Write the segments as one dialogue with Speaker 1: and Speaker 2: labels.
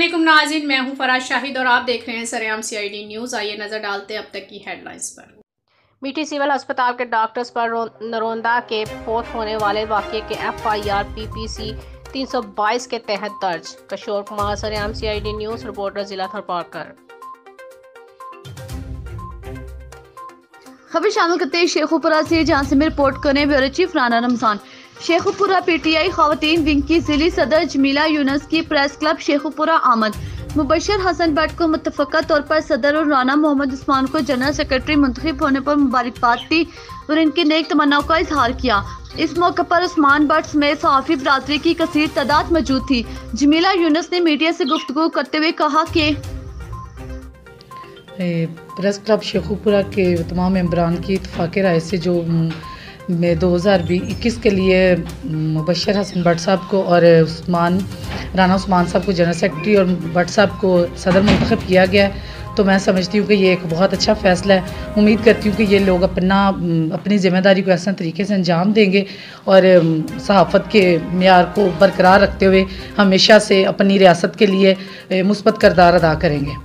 Speaker 1: अस्सलामुअलैकुम नाज़रीन, मैं हूं फराज शाहिद और आप देख रहे हैं सरेआम CID न्यूज़। आइए नज़र डालते हैं अब तक की हेडलाइंस पर। मीठी सिविल अस्पताल के डॉक्टर्स पर नरोंदा के फौत होने वाले वाक़े के FIR PPC 322 के तहत दर्ज। किशोर कुमार, सरेआम CID न्यूज़ रिपोर्टर, जिला थरपारकर।
Speaker 2: खबर शामिल करते हैं शेखुपुरा से, जहां से में रिपोर्ट करें bureau chief Rana Ramzan. Sheikhupura PTI खवातीन विंग की जिली सदर जमीला यूनुस की प्रेस क्लब शेखुपुरा आमद। मुबशर हसन भट्ट को मुतफ़क़ा तौर पर सदर और राना मोहम्मद उस्मान को जनरल सेक्रेटरी मुंतखब होने पर मुबारकबाद दी और इनकी नेक तमन्नाओं का इजहार किया। इस मौके पर उस्मान भट्ट समेत सहाफ़ी बरादरी की कसीर तादाद मौजूद थी। जमीला यूनुस ने मीडिया से गुफ्तगू करते हुए कहा कि
Speaker 3: प्रेस क्लब शेखुपुरा के तमाम मेंबरान की इत्तफ़ाक़ राय से जो में 2021 के लिए मुबशर हसन भट्ट साहब को और राना उस्मान साहब को जनरल सेक्रेटरी और भट्ट साहब को सदर मुंतखब किया गया है, तो मैं समझती हूँ कि ये एक बहुत अच्छा फ़ैसला है। उम्मीद करती हूँ कि ये लोग अपनी ज़िम्मेदारी को ऐसा तरीके से अंजाम देंगे और सहाफ़त के मेयार को बरकरार रखते हुए हमेशा से अपनी रियासत के लिए मुस्बत किरदार अदा करेंगे।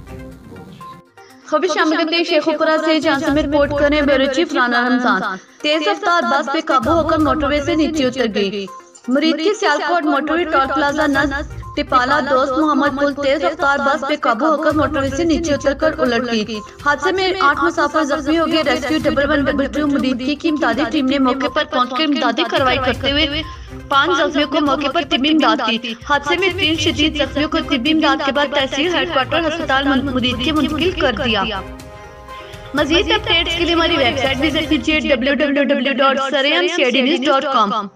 Speaker 2: खबर शामिल करते हैं शेखुपुरा से, जहां से में रिपोर्ट करें ब्यूरो चीफ राना रमजान। तेज रफ्तार बस पे काबू होकर मोटरवे से नीचे उतर गई। मुरीद की सियालकोट मोटरवे टोल प्लाजा नस टिपाला दोस्त मोहम्मद पुल तेज रफ्तार बस पे काबू होकर मोटरवे से नीचे उतरकर उलट गई। हादसे में 8 मुसाफिर जख्मी हो गए। रेस्क्यू 111 मुरीद की इमदादी टीम ने मौके पर पहुंचकर इमदादी कार्रवाई करते हुए 5 जख्मियों को मौके पर तिब्बी इमदाद दी। हादसे में 3 शदीद जख्मियों को तिब्बी इमदाद के बाद तहसील हेडक्वार्टर अस्पताल मुरीद के मुंतकिल कर दिया। मजीद अपडेट्स के लिए हमारी वेबसाइट विजिट कीजिए www.sareamcidnews.com।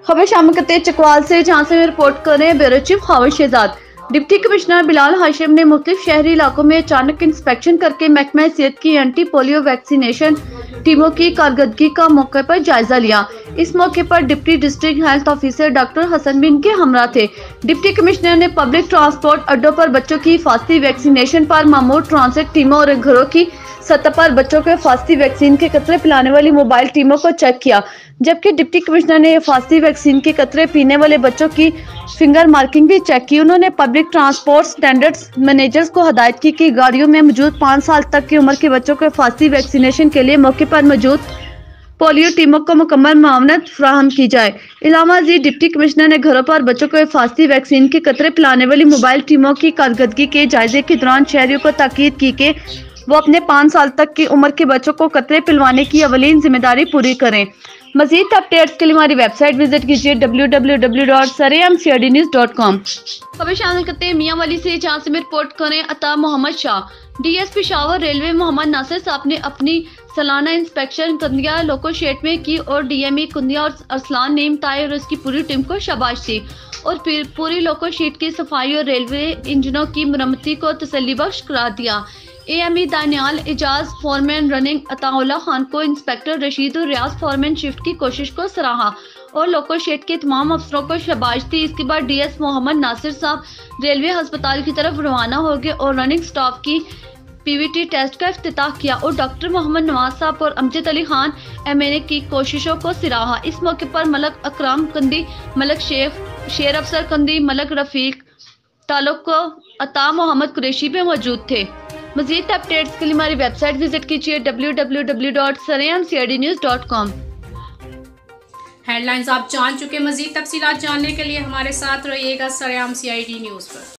Speaker 2: खबर शामिल करते हैं चकवाल से, जहां से रिपोर्ट कर रहे हैं bureau chief Khawish Shahzad. Deputy commissioner Bilal Hashim ने मुख्तलिफ शहरी इलाकों में अचानक इंस्पेक्शन करके महकमा सेहत की एंटी पोलियो वैक्सीनेशन टीमों की कारकर्दगी का मौके पर जायजा लिया। इस मौके पर deputy district health officer doctor Hasan बिन के हमरा थे। डिप्टी कमिश्नर ने पब्लिक ट्रांसपोर्ट अड्डों पर बच्चों की हिफाजती वैक्सीनेशन पर मामूर ट्रांसिट टीमों और घरों की सतह पर बच्चों को हिफाजती वैक्सीन के कतरे पिलाने वाली मोबाइल टीमों को चेक किया, जबकि डिप्टी कमिश्नर ने हिफाजती वैक्सीन के कतरे पीने वाले बच्चों की फिंगर मार्किंग भी चेक की। उन्होंने पब्लिक ट्रांसपोर्ट स्टैंडर्ड्स मैनेजर्स को हदायत की कि गाड़ियों में मौजूद 5 साल तक की उम्र के बच्चों को हिफाजती वैक्सीनेशन के लिए मौके पर मौजूद पोलियो टीमों को मुकम्मल मावनत फराहम की जाए। इलामा मजीद डिप्टी कमिश्नर ने घरों पर बच्चों को हिफाजती वैक्सीन के कतरे पिलाने वाली मोबाइल टीमों की कारकर्दगी के जायजे के दौरान शहरियों को ताकीद की कि वो अपने 5 साल तक की उम्र के बच्चों को कतरे पिलवाने की अवलीन जिम्मेदारी पूरी करें। मजीद अपडेट्स के लिए हमारी वेबसाइट विजिट कीजिए www.sareamcidnews.com। खबर शामिल करते हैं मियांवाली से, जहां से में रिपोर्ट करें अता मोहम्मद शाह। DSP शावर रेलवे मोहम्मद नासिर साहब ने अपनी सालाना इंस्पेक्शन कंदिया लोको शेड में की और DME कुंदिया और अरसलान नीम ताई और उसकी पूरी टीम को शाबाश दी और फिर पूरी लोको शेड की सफाई और रेलवे इंजनों की मरम्मती को तसल्ली बख्श करार दिया। AME Daniyal Ejaz foreman running Ataullah Khan को इंस्पेक्टर रशीद और रियाज फॉरमैन शिफ्ट की कोशिश को सराहा और लोको शेड के तमाम अफसरों को शाबाश दी। इसके बाद DS मोहम्मद नासिर साहब रेलवे अस्पताल की तरफ रवाना हो गए और रनिंग स्टाफ की PVT टेस्ट का इफ्तिताह किया और डॉक्टर मोहम्मद नवाज साहब और अमजद अली खान MNA की कोशिशों को सराहा। इस मौके पर मलक अकराम कंदी, मलक शेर अफसर कंदी, मलक रफीक तालुक अता मोहम्मद कुरैशी भी मौजूद थे। मजीद अपडेट्स के लिए हमारी वेबसाइट विजिट कीजिए www.sareamcidnews.com।
Speaker 1: हेडलाइंस आप जान चुके, मजीद तफसीलात जानने के लिए हमारे साथ रहिएगा सरेआम CID न्यूज़ पर।